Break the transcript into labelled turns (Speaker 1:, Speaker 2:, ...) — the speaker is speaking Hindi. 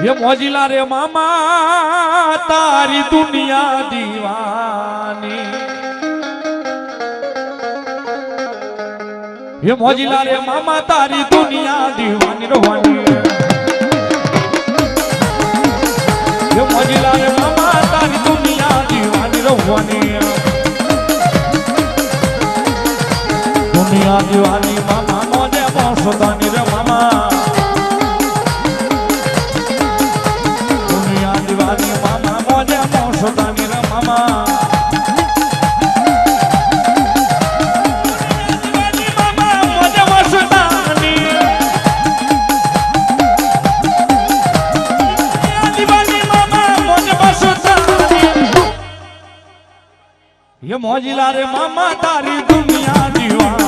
Speaker 1: ये मोजिला रे मामा तारी दुनिया दीवानी। ये मोजिला रे मामा तारी दुनिया दीवानी रवानी। ये मोजिला रे मामा तारी दुनिया दीवानी रवानी। दुनिया दीवानी मामा मोजे मोसदानी रे मामा। दुनिया दीवानी मामा मोजे मोसदानी रे मामा। ये मोजिला रे मामा तारी दुनिया दीवानी।